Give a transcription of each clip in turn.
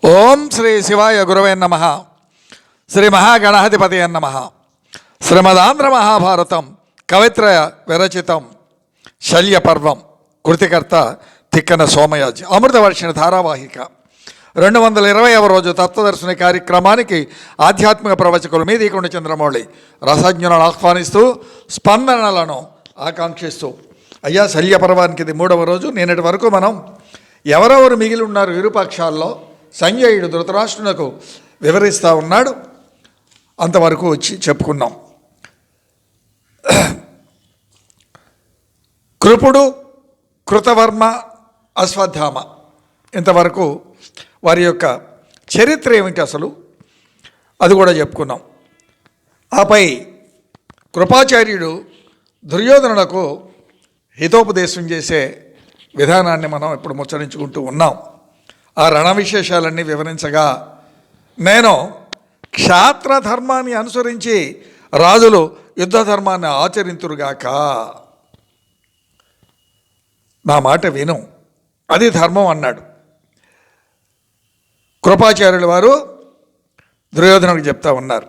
ఓం శ్రీ శివాయ గురవే నమ. శ్రీ మహాగణాధిపతయ నమ. శ్రీమదాంధ్ర మహాభారతం కవిత్రయ విరచితం శల్యపర్వం. కృతికర్త తిక్కన సోమయాజి. అమృతవర్షిణ ధారావాహిక 220వ రోజు తత్వదర్శిని కార్యక్రమానికి ఆధ్యాత్మిక ప్రవచకులు మీ దీకొండ చంద్రమౌళి రసజ్ఞులను ఆహ్వానిస్తూ స్పందనలను ఆకాంక్షిస్తూ, అయ్యా శల్యపర్వానికి ఇది 3వ రోజు. నిన్నటి వరకు మనం ఎవరెవరు మిగిలి ఉన్నారు ఇరుపక్షాల్లో సంజయుడు ధృతరాష్ట్రునకు వివరిస్తూ ఉన్నాడు. అంతవరకు వచ్చి చెప్పుకున్నాం. కృపుడు, కృతవర్మ, అశ్వత్థామ, ఇంతవరకు వారి యొక్క చరిత్ర ఏమిటి అసలు అది కూడా చెప్పుకున్నాం. ఆపై కృపాచార్యుడు దుర్యోధనులకు హితోపదేశం చేసే విధానాన్ని మనం ఇప్పుడు ముచ్చరించుకుంటూ ఉన్నాం. ఆ రణ విశేషాలన్నీ వివరించగా, నేను క్షాత్రధర్మాన్ని అనుసరించి రాజులు యుద్ధ ధర్మాన్ని ఆచరింతురుగాక, నా మాట విను, అది ధర్మం అన్నాడు. కృపాచార్యుల వారు దుర్యోధనుడికి చెప్తా ఉన్నారు,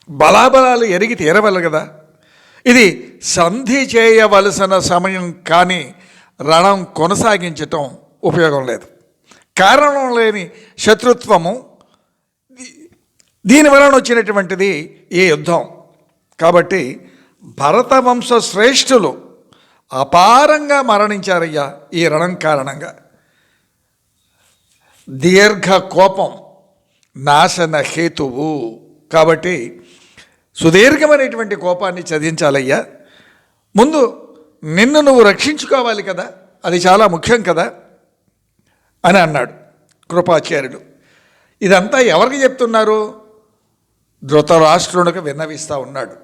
బలాబలాలు ఎరిగి తీరవల కదా, ఇది సంధి చేయవలసిన సమయం, కానీ రణం కొనసాగించటం ఉపయోగం లేదు. కారణం లేని శత్రుత్వము, దీనివలన వచ్చినటువంటిది ఈ యుద్ధం. కాబట్టి భరతవంశ శ్రేష్ఠులు అపారంగా మరణించారయ్యా ఈ రణం కారణంగా. దీర్ఘ కోపం నాశన హేతువు. కాబట్టి సుదీర్ఘమైనటువంటి కోపాన్ని చదించాలయ్యా. ముందు నిన్ను నువ్వు రక్షించుకోవాలి కదా, అది చాలా ముఖ్యం కదా అని అన్నాడు కృపాచార్యుడు. ఇదంతా ఎవరికి చెప్తున్నారు? ధృతరాష్ట్రునికి విన్నవిస్తూ ఉన్నాడు.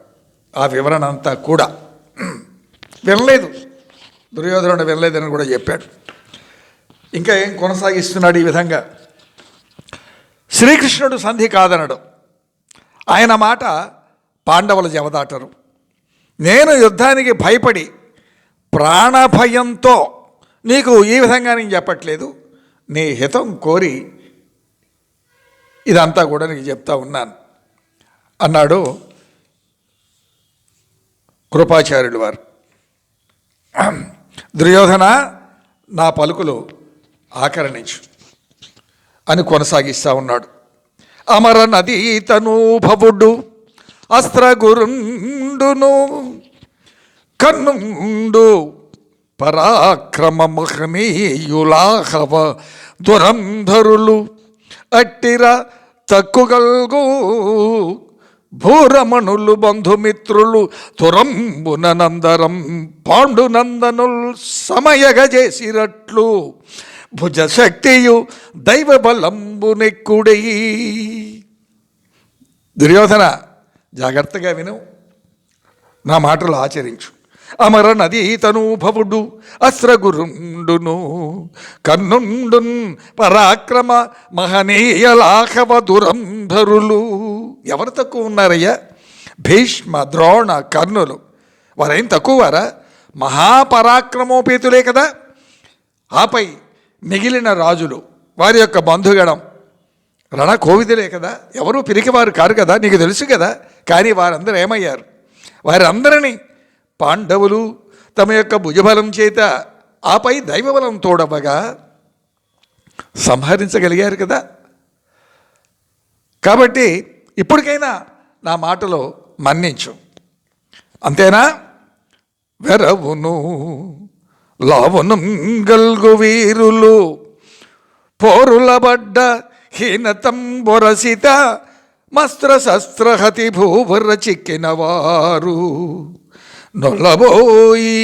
ఆ వివరణ అంతా కూడా వినలేదు, దుర్యోధనుడు వినలేదని కూడా చెప్పాడు. ఇంకా ఏం కొనసాగిస్తున్నాడు ఈ విధంగా. శ్రీకృష్ణుడు సంధి కాదనడు. ఆయన మాట పాండవులు జవదాటరు. నేను యుద్ధానికి భయపడి ప్రాణభయంతో నీకు ఈ విధంగా నేను చెప్పట్లేదు, నీ హితం కోరి ఇదంతా కూడా నీకు చెప్తా ఉన్నాను అన్నాడు కృపాచార్యుడు వారు. దుర్యోధన, నా పలుకులు ఆకరణించు అని కొనసాగిస్తూ ఉన్నాడు. అమర నదీతనూభవుడు అస్త్రగురుండును కన్నుండు పరాక్రమ మహనీయులాహవ దురంధరులు అట్టిర తక్కుగల్గు భూరమణులు బంధుమిత్రులు తురంబునందరం పాండునందనుల్ సమయగ చేసిరట్లు భుజశక్తియు దైవ బలంబునెక్కుడై. దుర్యోధన, జాగ్రత్తగా విను, నా మాటలు ఆచరించు. అమర నదీతనూభవుడు అస్త్రగురుండును కన్నుండున్ పరాక్రమ మహనీయలాఘవ దురంధరులు. ఎవరు తక్కువ ఉన్నారయ్యా? భీష్మ, ద్రోణ, కర్ణులు. వారేం తక్కువారా? మహాపరాక్రమోపేతులే కదా. ఆపై మిగిలిన రాజులు, వారి యొక్క బంధుగణం రణ కోవిదులే కదా, ఎవరూ పిరికివారు కారు కదా, నీకు తెలుసు కదా. కానీ వారందరూ ఏమయ్యారు? వారందరినీ పాండవులు తమ యొక్క భుజబలం చేత, ఆపై దైవబలం తోడవగా సంహరించగలిగారు కదా. కాబట్టి ఇప్పటికైనా నా మాటలో మన్నించు, అంతేనా? వెరవును లావును గల్గు వీరులు పోరులబడ్డ హీనతం బొరసిత మస్త్ర శస్త్రహతి భూవర చిక్కినవారు నొల్లబోయి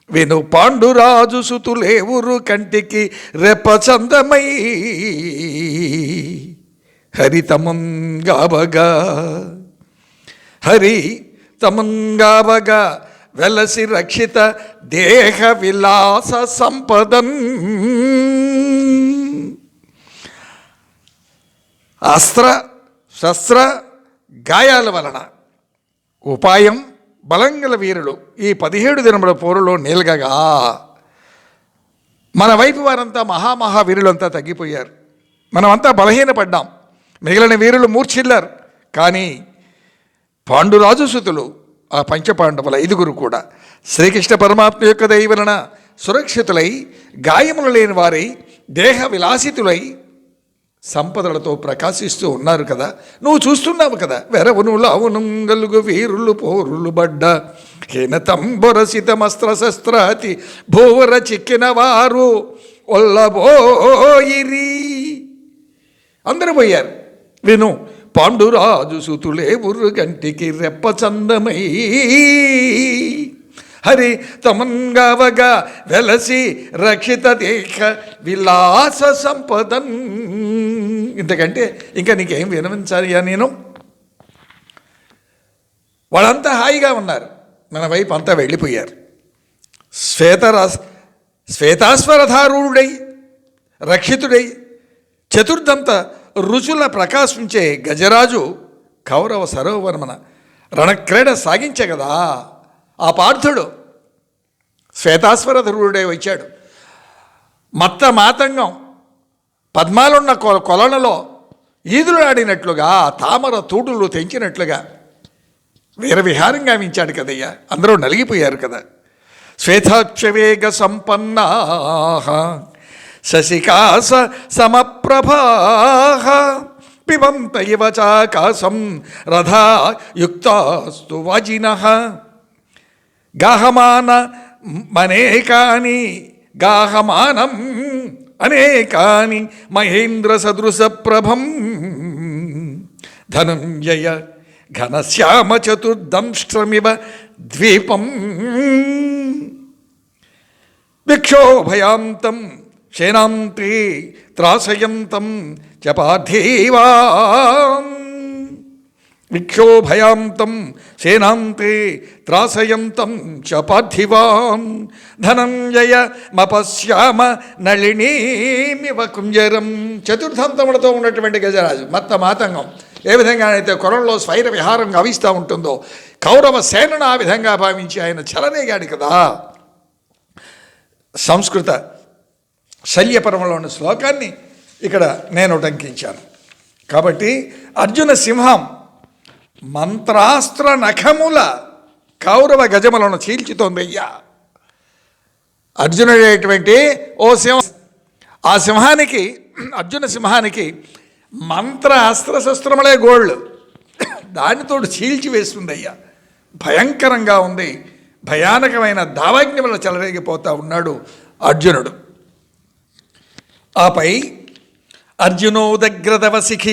విను పాండురాజు సుతులేవురు కంటికి రెప్పచందమై హరితమంగాబగా హరి తమంగాబగా వెలసి రక్షిత దేహ విలాస సంపదన్ అస్త్ర శస్త్ర గాయాల వలన ఉపాయం బలంగల వీరులు ఈ 17 దినముల పోరులో నీలగగా మన వైపు వారంతా మహామహావీరులంతా తగ్గిపోయారు. మనమంతా బలహీనపడ్డాం, మిగిలిన వీరులు మూర్ఛిల్లారు. కానీ పాండురాజు సుతులు ఆ పంచపాండవుల 5 కూడా శ్రీకృష్ణ పరమాత్మ యొక్క దయ వలన సురక్షితులై, గాయములు లేని వారై, దేహ విలాసితులై సంపదలతో ప్రకాశిస్తూ ఉన్నారు కదా. నువ్వు చూస్తున్నావు కదా. వెరవును లావునుంగలుగు వీరులు పోరులు బడ్డ హీనతంబురసితమస్త్ర శస్త్రాతి భూవర చిక్కిన వారు ఒల్లబోయిరి. అందరూ పోయారు. విను, పాండురాజు సుతులే ఉర్రుగంటికి రెప్ప చందమై హరి తమంగావగా వెలసి రక్షిత దేహ విలాస సంపదన్. ఇంతకంటే ఇంకా నీకేం వినవించాలియా నేను? వాళ్ళంతా హాయిగా ఉన్నారు, మన వైపు అంతా వెళ్ళిపోయారు. శ్వేతాశ్వరధారుడై రక్షితుడై చతుర్దంత రుచుల ప్రకాశించే గజరాజు కౌరవ సరోవరమన రణక్రీడ సాగించే కదా. ఆ పార్థుడు శ్వేతాశ్వరధరుడే వచ్చాడు. మత్త మాతంగం పద్మాలున్న కొలలలో ఈదులు ఆడినట్లుగా, తామర తూటులు తెంచినట్లుగా వీరవిహారం గావించాడు కదయ్యా. అందరూ నలిగిపోయారు కదా. శ్వేతాక్షవేగ సంపన్నా శశికాస సమప్రభాః పిబంత ఇవ చాకాశం రథా యుక్తాస్తు వాజినః గాహమానం అనేకాని మహేంద్ర సదృశ ప్రభం ధనంజయ ఘనశ్యామ చతుర్దంష్ట్రమివ ద్వీపం విక్షోభయాంతం సేనాంతే త్రాసయంతం చ పార్థివాన్. విక్షోభయాంతం సేనాంతే త్రాసయంతం చ పార్థివాన్ ధనంజయ మపశ్యామ నళినీమివ కుంజరం. చతుర్థంతములతో ఉన్నటువంటి గజరాజు మత్త మాతంగం ఏ విధంగానైతే కొలంలో స్వైర విహారం గావిస్తూ ఉంటుందో కౌరవ సేనను ఆ విధంగా భావించి ఆయన చలనేగాడు కదా. సంస్కృత శల్యపరమలో ఉన్న శ్లోకాన్ని ఇక్కడ నేను ఉటంకించాను. కాబట్టి అర్జున సింహం మంత్రాస్త్ర నఖముల కౌరవ గజములను చీల్చుతోందయ్యా. అర్జునుడైనటువంటి ఓ సింహం, ఆ సింహానికి, అర్జున సింహానికి మంత్ర అస్త్రశస్త్రములే గోళ్ళు, దానితో చీల్చి వేస్తుందయ్యా. భయంకరంగా ఉంది. భయానకమైన దావాగ్ని వల్ల చెలరేగిపోతూ ఉన్నాడు అర్జునుడు. ఆపై అర్జునోదగ్రదవశిఖ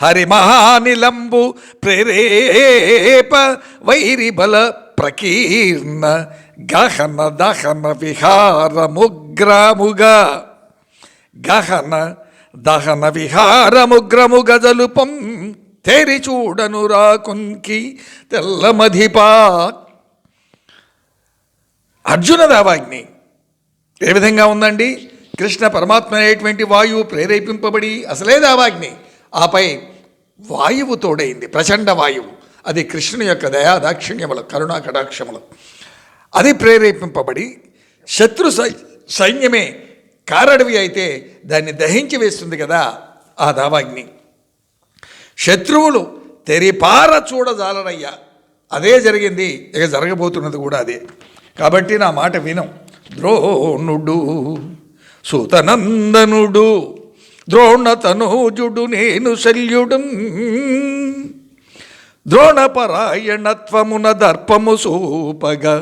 హరిమహానిలంబు ప్రేరేప వైరిబల ప్రకీర్ణ గహన దహన విహారముగ్రముగ జలుపం తేరి చూడను రాకున్కి తెల్లమధిపా. అర్జున దావాగ్ని ఏ విధంగా ఉందండి? కృష్ణ పరమాత్మ అనేటువంటి వాయువు ప్రేరేపింపబడి అసలే దావాగ్ని, ఆపై వాయువు తోడైంది, ప్రచండ వాయువు. అది కృష్ణుని యొక్క దయా దాక్షిణ్యములు, కరుణా కటాక్షములు. అది ప్రేరేపింపబడి శత్రు సైన్యమే కారడవి అయితే దాన్ని దహించి వేస్తుంది కదా ఆ దావాగ్ని. శత్రువులు తెరిపార చూడజాలరయ్యా. అదే జరిగింది, ఇక జరగబోతున్నది కూడా అదే. కాబట్టి నా మాట వినం. ద్రోణుడు సూతనందనుడు ద్రోణతనూజుడు నేను శల్యుడు ద్రోణపరాయణత్వమున దర్పము సూపగా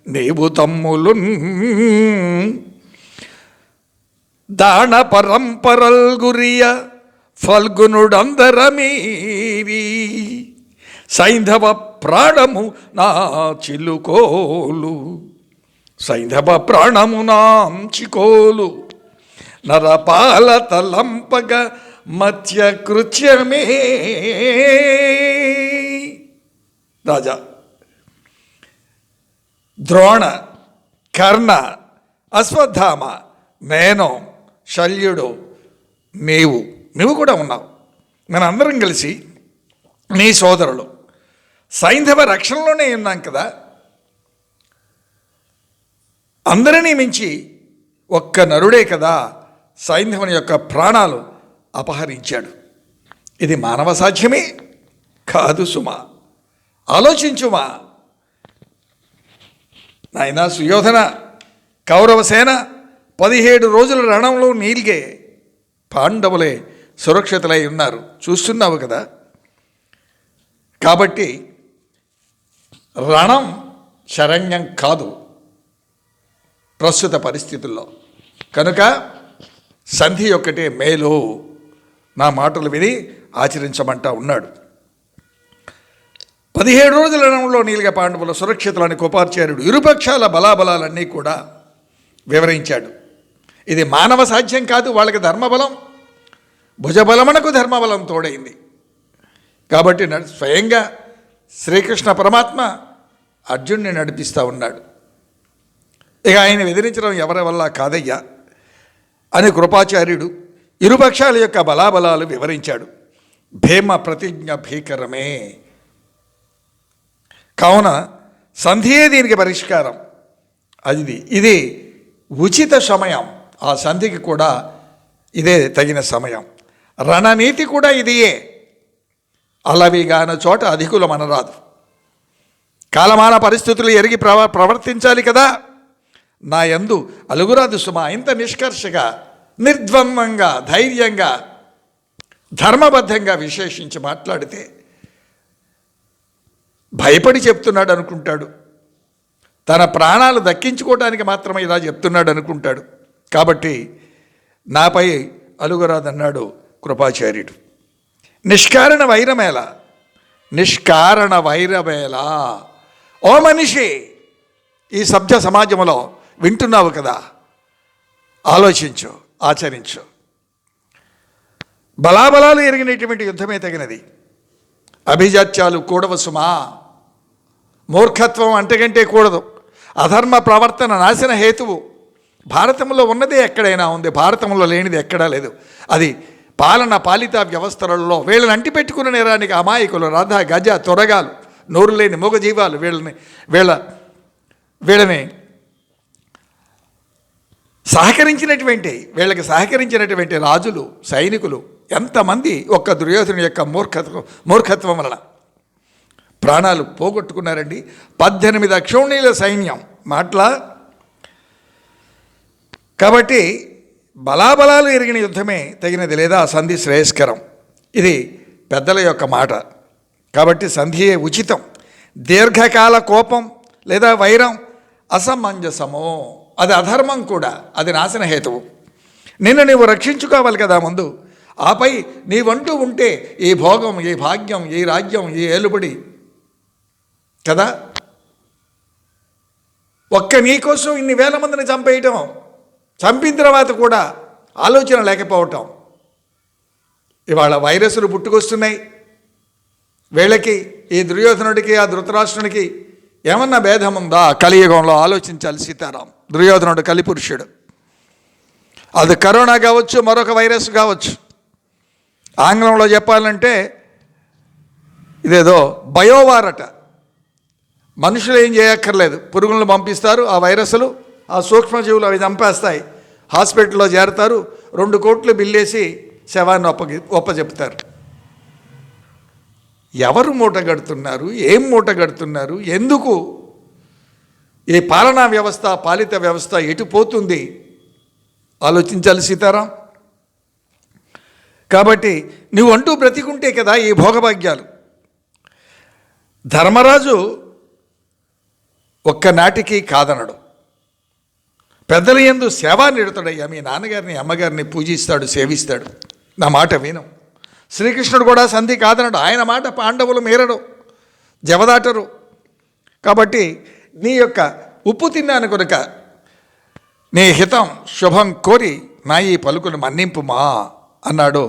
నీవు తమ్ములు దాన పరంపరల్ గురియ ఫల్గునుడందరమీరి సైంధవ ప్రాణము నా చిలుకోలు సైంధవ ప్రాణము నాంచికోలు నరపాల తలంపగ మత్య కృత్యమే. రాజా, ద్రోణ, కర్ణ, అశ్వత్థామ, నేను, శల్యుడు, నీవు కూడా ఉన్నావు. మనందరం కలిసి నీ సోదరులు సైంధవ రక్షణలోనే ఉన్నాం కదా. అందరినీ మించి ఒక్క నరుడే కదా సైంధవుని యొక్క ప్రాణాలు అపహరించాడు. ఇది మానవ సాధ్యమే కాదు సుమా. ఆలోచించుమా నాయనా సుయోధన. కౌరవసేన 17 రోజుల రణంలో నీల్గే, పాండవులే సురక్షితులై ఉన్నారు, చూస్తున్నావు కదా. కాబట్టి రణం శరణ్యం కాదు ప్రస్తుత పరిస్థితుల్లో. కనుక సంధి ఒక్కటే మేలు. నా మాటలు విని ఆచరించమంటా ఉన్నాడు. 17 రోజుల రణంలో నీలిగా పాండవుల సురక్షితులని కృపాచార్యుడు ఇరుపక్షాల బలాబలాలన్నీ కూడా వివరించాడు. ఇది మానవ సాధ్యం కాదు, వాళ్ళకి ధర్మబలం, భుజబలమునకు ధర్మబలం తోడైంది. కాబట్టి స్వయంగా శ్రీకృష్ణ పరమాత్మ అర్జునుడిని నడిపిస్తూ ఉన్నాడు. ఇక ఆయన ఎదిరించడం ఎవరి వల్ల కాదయ్యా అని కృపాచార్యుడు ఇరుపక్షాల యొక్క బలాబలాలు వివరించాడు. భీమ ప్రతిజ్ఞ భీకరమే. కావున సంధియే దీనికి పరిష్కారం. ఇది ఉచిత సమయం. ఆ సంధికి కూడా ఇదే తగిన సమయం. రణనీతి కూడా ఇదియే. అలవిగాన చోట అధికులం అనరాదు. కాలమాన పరిస్థితులు ఎరిగి ప్రవర్తించాలి కదా. నా యందు అలుగురాదు సుమా. ఇంత నిష్కర్షగా, నిర్ద్వంద్వంగా, ధైర్యంగా, ధర్మబద్ధంగా విశేషించి మాట్లాడితే భయపడి చెప్తున్నాడు అనుకుంటాడు. తన ప్రాణాలు దక్కించుకోవడానికి మాత్రమే ఇలా చెప్తున్నాడు అనుకుంటాడు. కాబట్టి నాపై అలుగురాదన్నాడు కృపాచార్యుడు. నిష్కారణ వైరమేళ, నిష్కారణ వైరమేళ. ఓ మనిషి, ఈ సభ్య సమాజంలో వింటున్నావు కదా, ఆలోచించు, ఆచరించు. బలాబలాలు ఎరిగినటువంటి యుద్ధమే తగినది. అభిజాత్యాలు కూడవు సుమా. మూర్ఖత్వం అంటకంటే కూడదు. అధర్మ ప్రవర్తన నాశన హేతువు. భారతంలో ఉన్నదే ఎక్కడైనా ఉంది, భారతంలో లేనిది ఎక్కడా లేదు. అది పాలిత వ్యవస్థలలో వీళ్ళని అంటిపెట్టుకున్న నేరానికి అమాయకులు, రథ గజ తొరగాలు, నోరు లేని మూగజీవాలు వీళ్ళని వీళ్ళకి సహకరించినటువంటి రాజులు, సైనికులు ఎంతమంది ఒక్క దుర్యోధను యొక్క మూర్ఖత్వం వలన ప్రాణాలు పోగొట్టుకున్నారండి. 18 అక్షౌణీల సైన్యం మాట్లా. కాబట్టి బలాబలాలు ఎరిగిన యుద్ధమే తగినది, లేదా సంధి శ్రేయస్కరం. ఇది పెద్దల యొక్క మాట. కాబట్టి సంధియే ఉచితం. దీర్ఘకాల కోపం లేదా వైరం అసమంజసమో, అది అధర్మం కూడా, అది నాశన హేతువు. నిన్ను నీవు రక్షించుకోవాలి కదా ముందు. ఆపై నీవంటూ ఉంటే ఈ భోగం, ఈ భాగ్యం, ఈ రాజ్యం, ఈ ఏలుబడి కదా. ఒక్క నీకోసం ఇన్ని వేల మందిని చంపేయటం, చంపిన తర్వాత కూడా ఆలోచన లేకపోవటం. ఇవాళ వైరస్లు పుట్టుకొస్తున్నాయి. వీళ్ళకి, ఈ దుర్యోధనుడికి, ఆ ధృతరాష్ట్రునికి ఏమన్నా భేదం ఉందా? కలియుగంలో ఆలోచించాలి సీతారాం. దుర్యోధనుడు కలిపురుషుడు. అది కరోనా కావచ్చు, మరొక వైరస్ కావచ్చు. ఆంగ్లంలో చెప్పాలంటే ఇదేదో బయోవారట. మనుషులు ఏం చేయక్కర్లేదు, పురుగులను పంపిస్తారు. ఆ వైరస్లు, ఆ సూక్ష్మజీవులు అవి చంపేస్తాయి. హాస్పిటల్లో చేరతారు, 2 కోట్లు బిల్లేసి శవాన్ని ఒప్పచెప్తారు. ఎవరు మూటగడుతున్నారు? ఏం మూటగడుతున్నారు? ఎందుకు? ఈ పాలనా వ్యవస్థ, పాలిత వ్యవస్థ ఎటు పోతుంది? ఆలోచించాలి సీతారాం. కాబట్టి నువ్వు అంటూ బ్రతికుంటే కదా ఈ భోగభాగ్యాలు. ధర్మరాజు ఒక్కనాటికి కాదనడు. పెద్దల యందు సేవా నిడతాడయ్యా. మీ నాన్నగారిని, అమ్మగారిని పూజిస్తాడు, సేవిస్తాడు. నా మాట విను. శ్రీకృష్ణుడు కూడా సంధి కాదనడు. ఆయన మాట పాండవులు మీరడు, జవదాటరు. కాబట్టి నీ యొక్క ఉప్పు తిన్నాను కనుక నీ హితం శుభం కోరి నా ఈ పలుకులు మన్నింపుమా అన్నాడు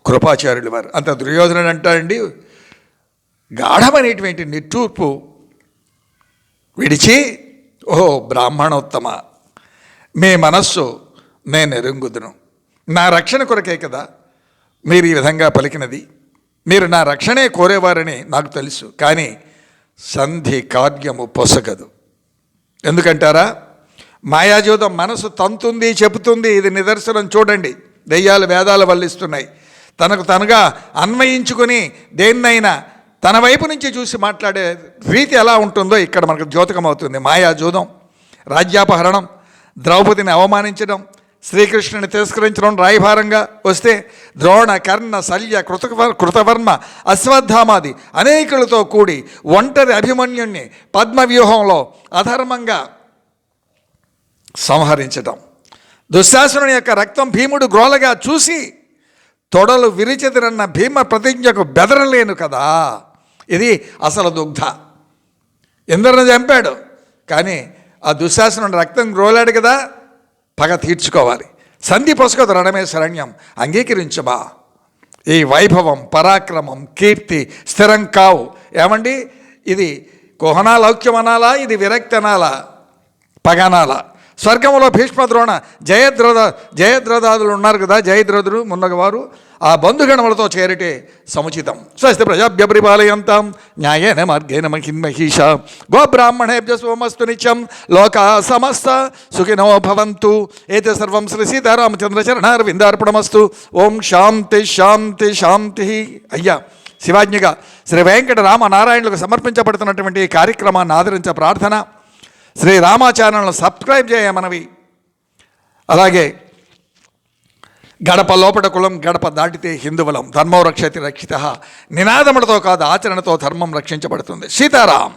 కృపాచార్యులు వారు. అంత దుర్యోధనుడు అంటాడండి, గాఢమనేటువంటి నిట్టూర్పు విడిచి, ఓహో బ్రాహ్మణోత్తమ, మీ మనస్సు నేను ఎరుంగుదును. నా రక్షణ కొరకే కదా మీరు ఈ విధంగా పలికినది. మీరు నా రక్షణే కోరేవారని నాకు తెలుసు. కానీ సంధి కార్యము పొసగదు. ఎందుకంటారా? మాయాజూదం మనసు తంతుంది, చెబుతుంది. ఇది నిదర్శనం చూడండి. దెయ్యాలు వేదాలు వల్లిస్తున్నాయి. తనకు తనుగా అన్వయించుకొని దేన్నైనా తన వైపు నుంచి చూసి మాట్లాడే రీతి ఎలా ఉంటుందో ఇక్కడ మనకు ద్యోతకం అవుతుంది. మాయాజూదం, రాజ్యాపహరణం, ద్రౌపదిని అవమానించడం, శ్రీకృష్ణుని తిరస్కరించడం, రాయభారంగా వస్తే ద్రోణ, కర్ణ, శల్య, కృతవర్మ, అశ్వత్థామాది అనేకులతో కూడి ఒంటరి అభిమన్యుణ్ణి పద్మవ్యూహంలో అధర్మంగా సంహరించడం, దుశ్శాసనుని యొక్క రక్తం భీముడు గ్రోలగా చూసి తొడలు విరిచెదరన్న భీమ ప్రతిజ్ఞకు బెదరలేను కదా. ఇది అసలు దుగ్ధ. ఇంద్రుని చంపాడు, కానీ ఆ దుశ్శాసనుని రక్తం గ్రోలాడు కదా, పగ తీర్చుకోవాలి. సంధి పొసగదు రణమే శరణ్యం, అంగీకరించబా. ఈ వైభవం, పరాక్రమం, కీర్తి స్థిరం కావు. ఏమండి, ఇది కుహనా లౌక్యం అనాలా, ఇది విరక్తి అనాలా, పగనాలా? స్వర్గంలో భీష్మ, ద్రోణ, జయద్రథాదులు ఉన్నారు కదా, జయద్రథుడు మున్నగవారు ఆ బంధుగణములతో చేరిటే సముచితం. స్వస్తి ప్రజాభ్యపరిపాలయంతాం న్యాయేన మార్గేణ మహిమహీష గోబ్రాహ్మణేభ్య సోమస్తు నిత్యం లోకా సమస్త సుఖినో భవంతు. ఏతే సర్వం శ్రీ సీతారామచంద్రచరణారవిందార్పణమస్తు. ఓం శాంతి శాంతి శాంతి. అయ్యా, శివాజ్ఞగా శ్రీ వెంకట రామనారాయణులకు సమర్పించబడుతున్నటువంటి ఈ కార్యక్రమాన్ని ఆదరించే ప్రార్థన. శ్రీ రామాచార్యులను సబ్స్క్రైబ్ చేయమనవి. అలాగే గడప లోపట కులం, గడప దాటితే హిందువులం. ధర్మం రక్షతి రక్షిత. నినాదములతో కాదు, ఆచరణతో ధర్మం రక్షించబడుతుంది. సీతారాం.